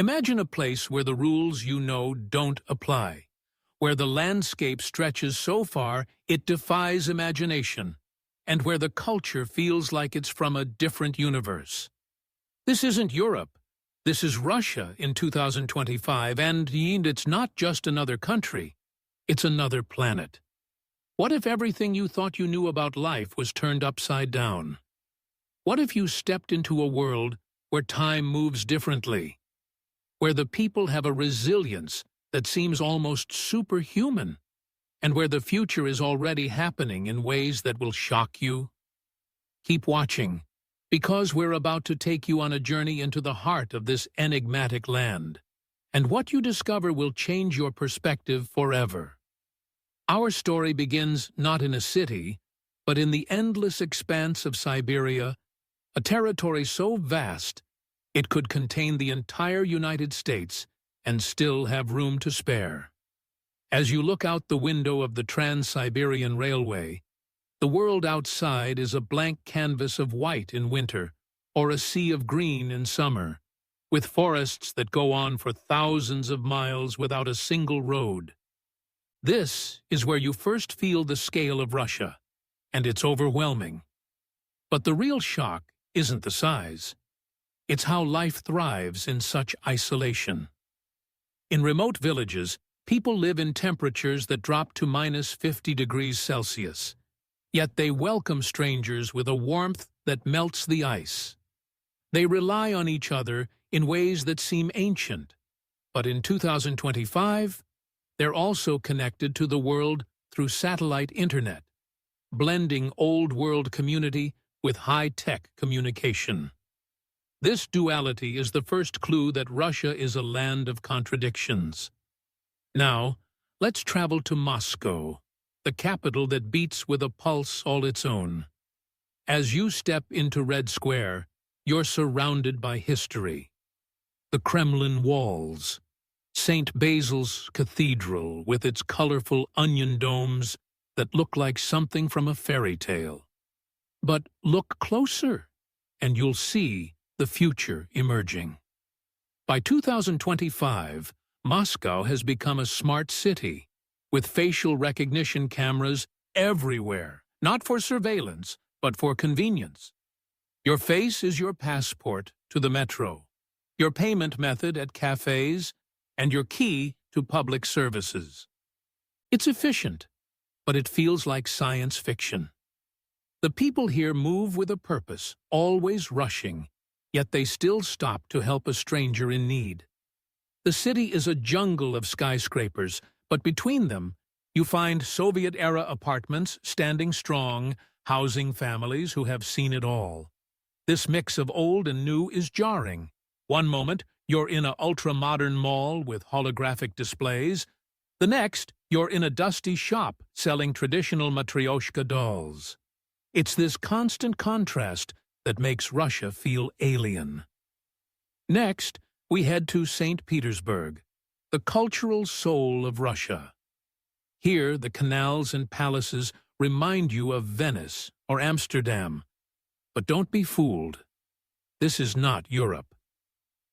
Imagine a place where the rules you know don't apply, where the landscape stretches so far it defies imagination, and where the culture feels like it's from a different universe. This isn't Europe. This is Russia in 2025, and it's not just another country. It's another planet. What if everything you thought you knew about life was turned upside down? What if you stepped into a world where time moves differently, where the people have a resilience that seems almost superhuman, and where the future is already happening in ways that will shock you? Keep watching, because we're about to take you on a journey into the heart of this enigmatic land, and what you discover will change your perspective forever. Our story begins not in a city, but in the endless expanse of Siberia, a territory so vast it could contain the entire United States and still have room to spare. As you look out the window of the Trans-Siberian Railway, the world outside is a blank canvas of white in winter, or a sea of green in summer, with forests that go on for thousands of miles without a single road. This is where you first feel the scale of Russia, and it's overwhelming. But the real shock isn't the size. It's how life thrives in such isolation. In remote villages, people live in temperatures that drop to -50 degrees Celsius, yet they welcome strangers with a warmth that melts the ice. They rely on each other in ways that seem ancient, but in 2025, they're also connected to the world through satellite internet, blending old-world community with high-tech communication. This duality is the first clue that Russia is a land of contradictions. Now, let's travel to Moscow, the capital that beats with a pulse all its own. As you step into Red Square, you're surrounded by history. The Kremlin walls, St. Basil's Cathedral with its colorful onion domes that look like something from a fairy tale. But look closer, and you'll see the future emerging. By 2025, Moscow has become a smart city, with facial recognition cameras everywhere, not for surveillance, but for convenience. Your face is your passport to the metro, your payment method at cafes, and your key to public services. It's efficient, but it feels like science fiction. The people here move with a purpose, always rushing, yet they still stop to help a stranger in need. The city is a jungle of skyscrapers, but between them, you find Soviet-era apartments standing strong, housing families who have seen it all. This mix of old and new is jarring. One moment, you're in an ultra-modern mall with holographic displays. The next, you're in a dusty shop selling traditional matryoshka dolls. It's this constant contrast that makes Russia feel alien. Next, we head to Saint Petersburg, the cultural soul of Russia. Here, the canals and palaces remind you of Venice or Amsterdam. But don't be fooled. This is not Europe.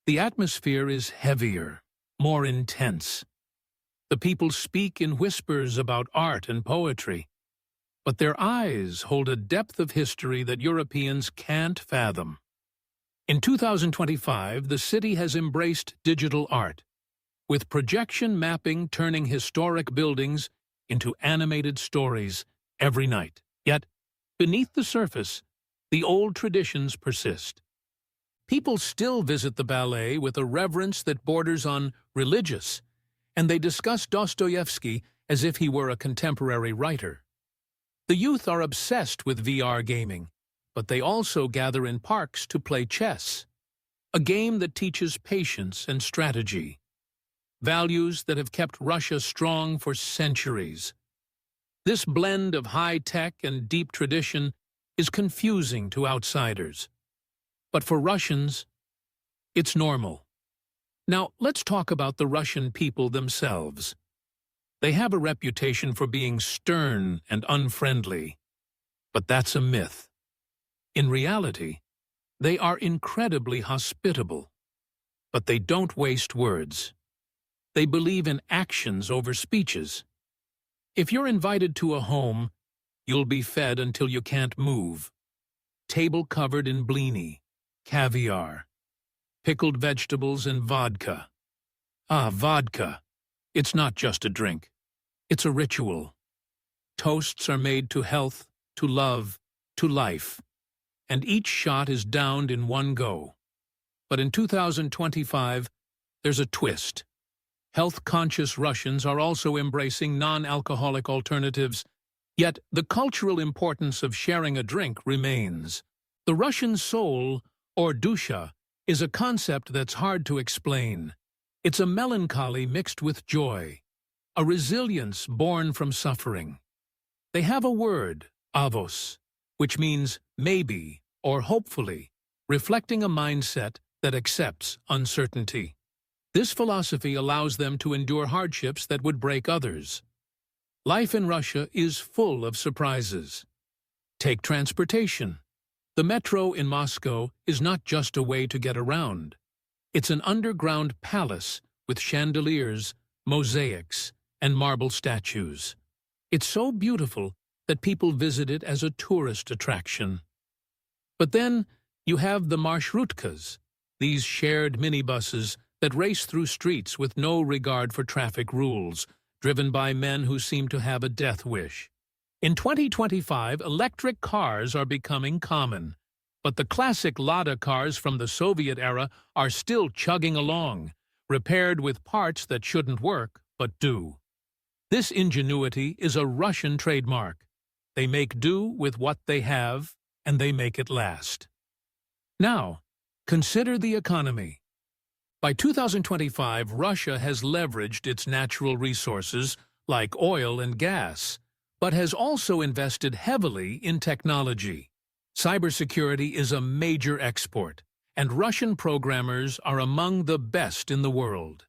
The atmosphere is heavier, more intense. The people speak in whispers about art and poetry, but their eyes hold a depth of history that Europeans can't fathom. In 2025, the city has embraced digital art, with projection mapping turning historic buildings into animated stories every night. Yet, beneath the surface, the old traditions persist. People still visit the ballet with a reverence that borders on religious, and they discuss Dostoevsky as if he were a contemporary writer. The youth are obsessed with VR gaming, but they also gather in parks to play chess, a game that teaches patience and strategy, values that have kept Russia strong for centuries. This blend of high-tech and deep tradition is confusing to outsiders. But for Russians, it's normal. Now, let's talk about the Russian people themselves. They have a reputation for being stern and unfriendly, but that's a myth. In reality, they are incredibly hospitable. But they don't waste words. They believe in actions over speeches. If you're invited to a home, you'll be fed until you can't move. Table covered in blini, caviar, pickled vegetables and vodka. Ah, vodka. It's not just a drink. It's a ritual. Toasts are made to health, to love, to life, and each shot is downed in one go. But in 2025, there's a twist. Health-conscious Russians are also embracing non-alcoholic alternatives, yet the cultural importance of sharing a drink remains. The Russian soul, or dusha, is a concept that's hard to explain. It's a melancholy mixed with joy, a resilience born from suffering. They have a word, avos, which means maybe or hopefully, reflecting a mindset that accepts uncertainty. This philosophy allows them to endure hardships that would break others. Life in Russia is full of surprises. Take transportation. The metro in Moscow is not just a way to get around. It's an underground palace with chandeliers, mosaics, and marble statues. It's so beautiful that people visit it as a tourist attraction. But then you have the marshrutkas, these shared minibuses that race through streets with no regard for traffic rules, driven by men who seem to have a death wish. In 2025, electric cars are becoming common, but the classic Lada cars from the Soviet era are still chugging along, repaired with parts that shouldn't work but do. This ingenuity is a Russian trademark. They make do with what they have, and they make it last. Now, consider the economy. By 2025, Russia has leveraged its natural resources, like oil and gas, but has also invested heavily in technology. Cybersecurity is a major export, and Russian programmers are among the best in the world.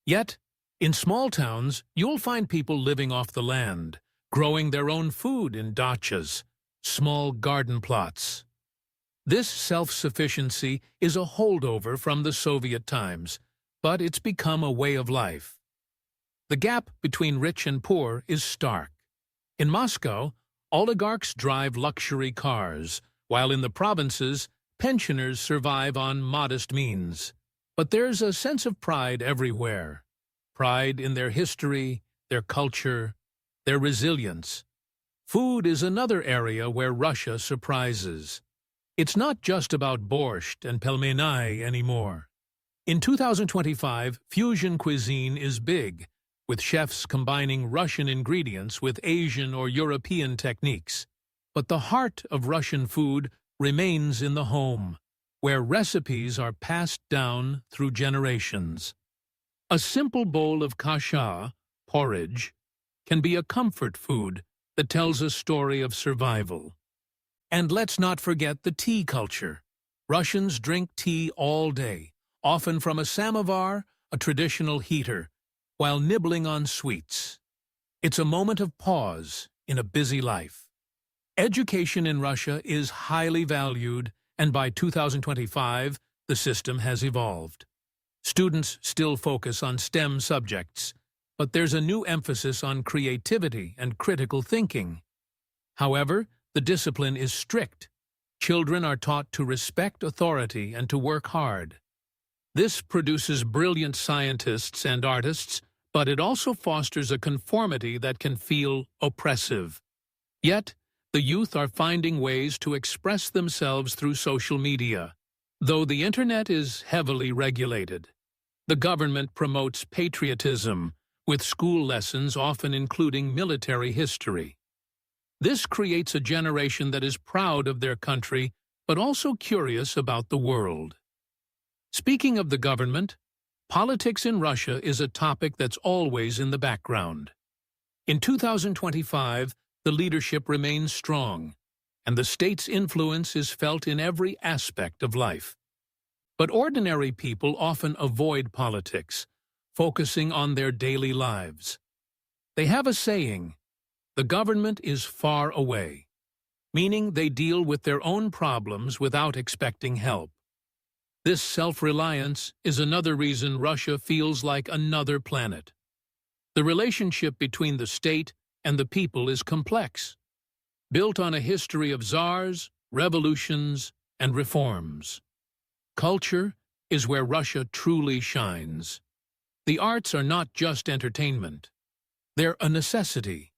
Yet, in small towns, you'll find people living off the land, growing their own food in dachas, small garden plots. This self-sufficiency is a holdover from the Soviet times, but it's become a way of life. The gap between rich and poor is stark. In Moscow, oligarchs drive luxury cars, while in the provinces, pensioners survive on modest means. But there's a sense of pride everywhere. Pride in their history, their culture, their resilience. Food is another area where Russia surprises. It's not just about borscht and pelmeni anymore. In 2025, fusion cuisine is big, with chefs combining Russian ingredients with Asian or European techniques. But the heart of Russian food remains in the home, where recipes are passed down through generations. A simple bowl of kasha, porridge, can be a comfort food that tells a story of survival. And let's not forget the tea culture. Russians drink tea all day, often from a samovar, a traditional heater, while nibbling on sweets. It's a moment of pause in a busy life. Education in Russia is highly valued, and by 2025, the system has evolved. Students still focus on STEM subjects, but there's a new emphasis on creativity and critical thinking. However, the discipline is strict. Children are taught to respect authority and to work hard. This produces brilliant scientists and artists, but it also fosters a conformity that can feel oppressive. Yet, the youth are finding ways to express themselves through social media. Though the internet is heavily regulated, the government promotes patriotism, with school lessons often including military history. This creates a generation that is proud of their country, but also curious about the world. Speaking of the government, politics in Russia is a topic that's always in the background. In 2025, the leadership remains strong, and the state's influence is felt in every aspect of life. But ordinary people often avoid politics, focusing on their daily lives. They have a saying, "The government is far away," meaning they deal with their own problems without expecting help. This self-reliance is another reason Russia feels like another planet. The relationship between the state and the people is complex, built on a history of czars, revolutions, and reforms. Culture is where Russia truly shines. The arts are not just entertainment. They're a necessity.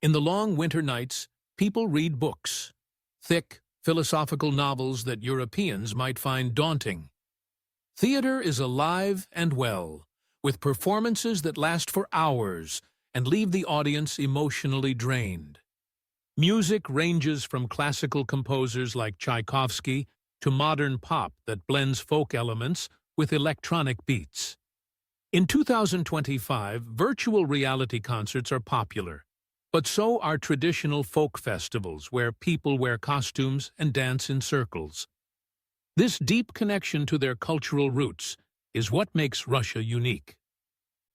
In the long winter nights, people read books, thick, philosophical novels that Europeans might find daunting. Theater is alive and well, with performances that last for hours and leave the audience emotionally drained. Music ranges from classical composers like Tchaikovsky to modern pop that blends folk elements with electronic beats. In 2025, virtual reality concerts are popular, but so are traditional folk festivals where people wear costumes and dance in circles. This deep connection to their cultural roots is what makes Russia unique.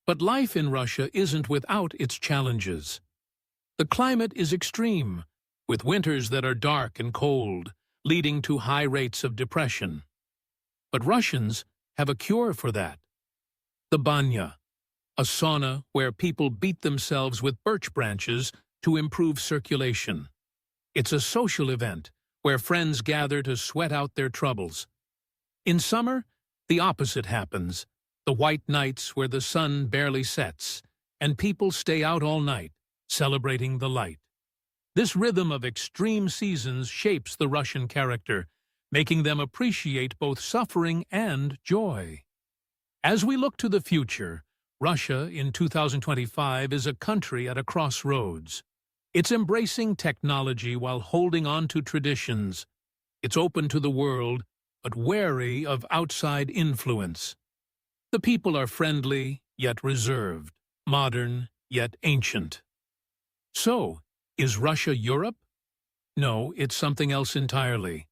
But life in Russia isn't without its challenges. The climate is extreme, with winters that are dark and cold, leading to high rates of depression. But Russians have a cure for that. The banya, a sauna where people beat themselves with birch branches to improve circulation. It's a social event where friends gather to sweat out their troubles. In summer, the opposite happens, the white nights where the sun barely sets, and people stay out all night, celebrating the light. This rhythm of extreme seasons shapes the Russian character, making them appreciate both suffering and joy. As we look to the future, Russia in 2025 is a country at a crossroads. It's embracing technology while holding on to traditions. It's open to the world, but wary of outside influence. The people are friendly, yet reserved, modern, yet ancient. So, is Russia Europe? No, it's something else entirely.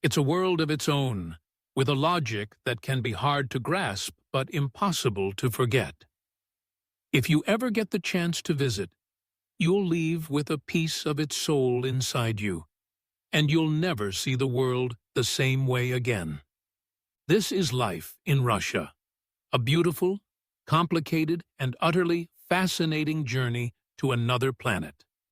It's a world of its own, with a logic that can be hard to grasp but impossible to forget. If you ever get the chance to visit, you'll leave with a piece of its soul inside you, and you'll never see the world the same way again. This is life in Russia, a beautiful, complicated, and utterly fascinating journey to another planet.